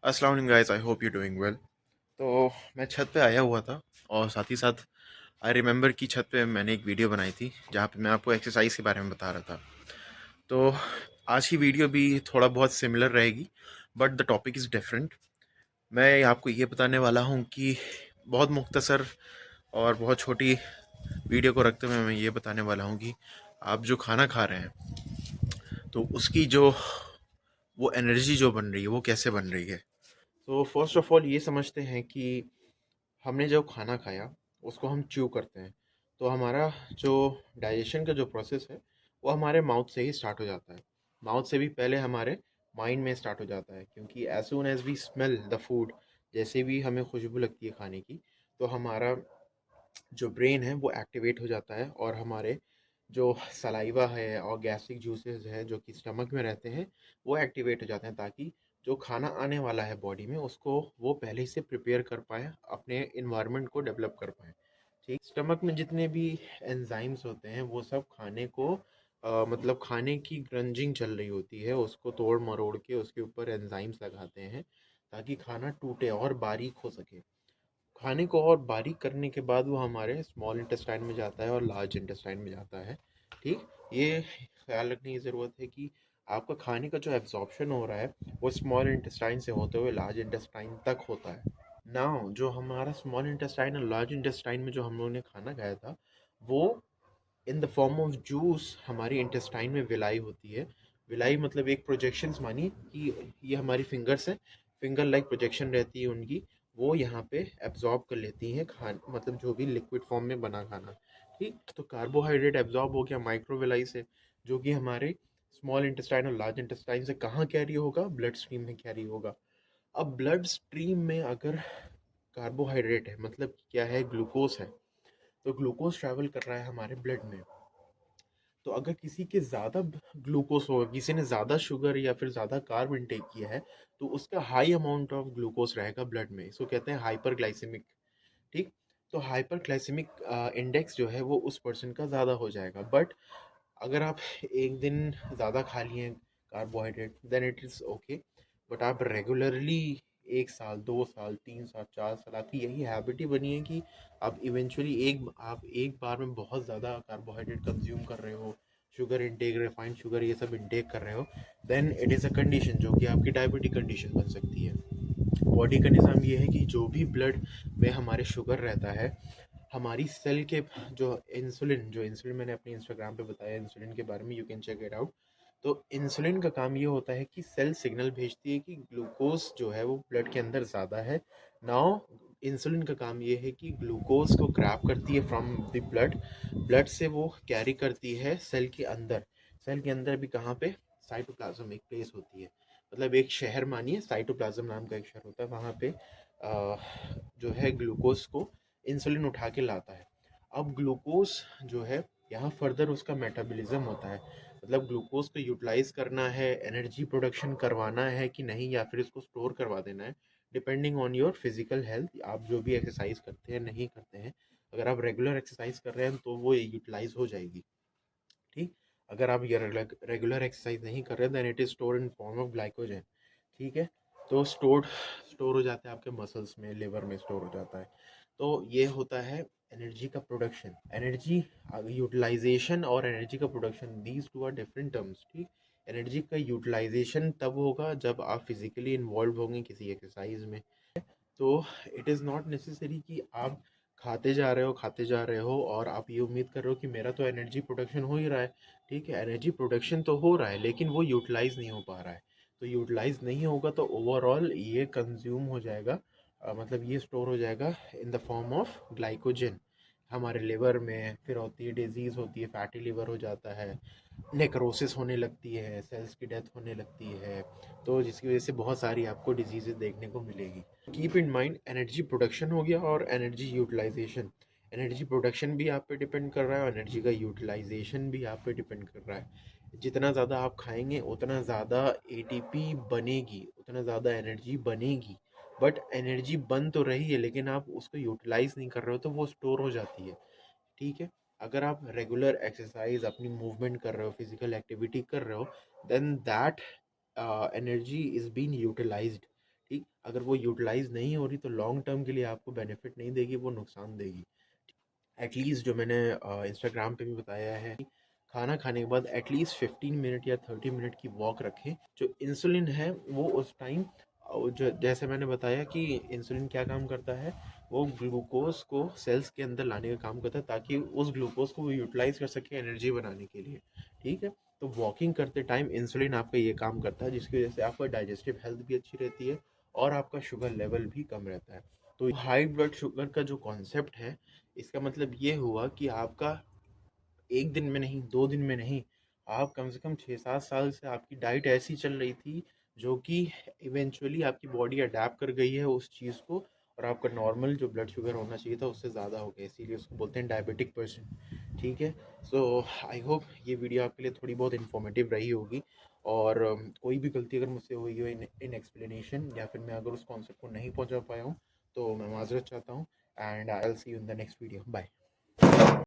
अस्सलाम वालेकुम guys, I hope you doing well. तो मैं छत पे आया हुआ था और साथ ही साथ आई रिमेंबर कि छत पे मैंने एक वीडियो बनाई थी जहाँ पे मैं आपको एक्सरसाइज के बारे में बता रहा था। तो आज की वीडियो भी थोड़ा बहुत सिमिलर रहेगी, but the topic is different. मैं आपको ये बताने वाला हूँ कि बहुत मुख्तसर और बहुत छोटी वीडियो को रखते हुए मैं ये बताने वाला हूँ कि आप जो खाना खा रहे हैं तो उसकी जो वो एनर्जी जो बन रही है वो कैसे बन रही है। तो फर्स्ट ऑफ ऑल ये समझते हैं कि हमने जो खाना खाया उसको हम च्यू करते हैं, तो हमारा जो डाइजेशन का जो प्रोसेस है वो हमारे माउथ से ही स्टार्ट हो जाता है। माउथ से भी पहले हमारे माइंड में स्टार्ट हो जाता है, क्योंकि as soon as we smell the food, जैसे भी हमें खुशबू लगती है खाने की, तो हमारा जो ब्रेन है वो एक्टिवेट हो जाता है और हमारे जो सलाइवा है और गैस्ट्रिक जूसेस है जो कि स्टमक में रहते हैं वो एक्टिवेट हो जाते हैं, ताकि जो खाना आने वाला है बॉडी में उसको वो पहले से प्रिपेयर कर पाए, अपने इन्वायरमेंट को डेवलप कर पाए। ठीक, स्टमक में जितने भी एंजाइम्स होते हैं वो सब खाने को मतलब खाने की ग्रंजिंग चल रही होती है, उसको तोड़ मरोड़ के उसके ऊपर एंजाइम्स लगाते हैं ताकि खाना टूटे और बारीक हो सके। खाने को और बारीक करने के बाद वो हमारे स्मॉल इंटेस्टाइन में जाता है और लार्ज इंटेस्टाइन में जाता है। ठीक, ये ख्याल रखने की ज़रूरत है कि आपका खाने का जो एब्जॉर्प्शन हो रहा है वो स्मॉल इंटेस्टाइन से होते हुए लार्ज इंटेस्टाइन तक होता है। नाउ जो हमारा स्मॉल इंटेस्टाइन और लार्ज इंटेस्टाइन में जो हम लोगों ने खाना खाया था वो in the form of juice हमारी इंटेस्टाइन में विलाई होती है। विलाई मतलब एक प्रोजेक्शंस मानिए कि ये हमारी फिंगर्स हैं, फिंगर लाइक प्रोजेक्शन रहती है उनकी, वो यहाँ पे एब्जॉर्ब कर लेती हैं खान मतलब जो भी लिक्विड फॉर्म में बना खाना। ठीक, तो कार्बोहाइड्रेट एब्जॉर्ब हो गया माइक्रोविलाई से, जो कि हमारे स्मॉल इंटेस्टाइन और लार्ज इंटेस्टाइन से कहाँ कैरी होगा, ब्लड स्ट्रीम में कैरी होगा। अब ब्लड स्ट्रीम में अगर कार्बोहाइड्रेट है मतलब क्या है, ग्लूकोज है, तो ग्लूकोज ट्रैवल कर रहा है हमारे ब्लड में। तो अगर किसी के ज़्यादा ग्लूकोज होगा, किसी ने ज़्यादा शुगर या फिर ज़्यादा कार्ब इनटेक किया है, तो उसका हाई अमाउंट ऑफ ग्लूकोज रहेगा ब्लड में, इसको कहते हैं हाइपरग्लाइसेमिक। ठीक, तो हाइपरग्लाइसेमिक इंडेक्स जो है वो उस पर्सन का ज़्यादा हो जाएगा। बट अगर आप एक दिन ज़्यादा खा लिए carbohydrate then it is okay, but आप रेगुलरली 1 साल 2 साल 3 साल 4 साल आपकी यही हैबिट ही बनी है कि आप इवेंचुअली आप एक बार में बहुत ज़्यादा कार्बोहाइड्रेट कंज्यूम कर रहे हो, शुगर इनटेक, रिफाइंड शुगर ये सब इनटेक कर रहे हो, then it is a condition जो कि आपकी डायबिटिक कंडीशन बन सकती है। बॉडी का निज़ाम ये है कि जो भी ब्लड में हमारे शुगर रहता है, हमारी सेल के जो इंसुलिन मैंने अपने इंस्टाग्राम पे बताया इंसुलिन के बारे में, you can check it out. तो इंसुलिन का काम ये होता है कि सेल सिग्नल भेजती है कि ग्लूकोज जो है वो ब्लड के अंदर ज़्यादा है। नाउ इंसुलिन का काम ये है कि ग्लूकोज को ग्रैब करती है फ्रॉम द ब्लड, ब्लड से वो कैरी करती है सेल के अंदर। सेल के अंदर भी कहाँ पे, साइटोप्लाज्म एक प्लेस होती है, मतलब एक शहर मानिए, साइटोप्लाज्म नाम का एक शहर होता है, वहाँ पे जो है ग्लूकोज को इंसुलिन उठा के लाता है। अब ग्लूकोज जो है यहाँ फर्दर उसका मेटाबॉलिज्म होता है, मतलब ग्लूकोज को यूटिलाइज करना है, एनर्जी प्रोडक्शन करवाना है कि नहीं, या फिर इसको स्टोर करवा देना है, depending on your physical health, आप जो भी एक्सरसाइज करते हैं नहीं करते हैं। अगर आप रेगुलर एक्सरसाइज कर रहे हैं तो वो यूटिलाइज हो जाएगी। ठीक, अगर आप ये रेगुलर एक्सरसाइज नहीं कर रहे then it is store in form of glycogen. ठीक है, तो स्टोर हो जाता है आपके मसल्स में, लिवर में स्टोर हो जाता है। तो ये होता है एनर्जी का प्रोडक्शन, एनर्जी यूटिलाइजेशन और एनर्जी का production, these two are different terms. ठीक, एनर्जी का यूटिलाइजेशन तब होगा जब आप फिजिकली इन्वॉल्व होंगे किसी एक्सरसाइज में। तो इट इज़ नॉट नेसेसरी कि आप खाते जा रहे हो और आप ये उम्मीद कर रहे हो कि मेरा तो एनर्जी प्रोडक्शन हो ही रहा है। ठीक है, एनर्जी प्रोडक्शन तो हो रहा है लेकिन वो यूटिलाइज नहीं हो पा रहा है। तो यूटिलाइज नहीं होगा तो ओवरऑल ये कंज्यूम हो जाएगा, मतलब ये स्टोर हो जाएगा in the form of glycogen हमारे लिवर में। फिर होती है डिजीज़, होती है फैटी लिवर हो जाता है, नेक्रोसिस होने लगती है, सेल्स की डेथ होने लगती है, तो जिसकी वजह से बहुत सारी आपको डिजीज़ेस देखने को मिलेगी। Keep in mind, energy production हो गया और एनर्जी यूटिलाइजेशन। एनर्जी प्रोडक्शन भी आप पे डिपेंड कर रहा है और एनर्जी का यूटिलाइजेशन भी आप पे डिपेंड कर रहा है। जितना ज़्यादा आप खाएंगे उतना ज़्यादा एटीपी बनेगी, उतना ज़्यादा एनर्जी बनेगी। बट एनर्जी बन तो रही है लेकिन आप उसको यूटिलाइज नहीं कर रहे हो तो वो स्टोर हो जाती है। ठीक है, अगर आप रेगुलर एक्सरसाइज अपनी मूवमेंट कर रहे हो, फिजिकल एक्टिविटी कर रहे हो, then that energy is been utilised. ठीक, अगर वो यूटिलाइज़ नहीं हो रही तो लॉन्ग टर्म के लिए आपको बेनिफिट नहीं देगी, वो नुकसान देगी। एटलीस्ट जो मैंने इंस्टाग्राम पे भी बताया है कि खाना खाने के बाद एटलीस्ट 15 मिनट या 30 मिनट की वॉक रखें। जो इंसुलिन है वो उस टाइम जो जैसे मैंने बताया कि इंसुलिन क्या काम करता है, वो ग्लूकोज को सेल्स के अंदर लाने का काम करता है ताकि उस ग्लूकोज को वो यूटिलाइज कर सके एनर्जी बनाने के लिए। ठीक है, तो वॉकिंग करते टाइम इंसुलिन आपका ये काम करता है, जिसकी वजह से आपका डाइजेस्टिव हेल्थ भी अच्छी रहती है और आपका शुगर लेवल भी कम रहता है। तो हाई ब्लड शुगर का जो कॉन्सेप्ट है, इसका मतलब ये हुआ कि आपका एक दिन में नहीं, 2 दिन में नहीं, आप कम से कम 6-7 साल से आपकी डाइट ऐसी चल रही थी, जो कि इवेंचुअली आपकी बॉडी अडैप्ट कर गई है उस चीज़ को, और आपका नॉर्मल जो ब्लड शुगर होना चाहिए था उससे ज़्यादा हो गया, इसीलिए उसको बोलते हैं डायबिटिक पर्सन। ठीक है? सो आई होप ये वीडियो आपके लिए थोड़ी बहुत इन्फॉर्मेटिव रही होगी, और कोई भी गलती अगर मुझसे हुई हो इन इन एक्सप्लेनेशन, या फिर मैं अगर उस कॉन्सेप्ट को नहीं पहुँचा पाया हूँ, तो मैं माज़रत चाहता हूँ, and I will see you in the next video. Bye.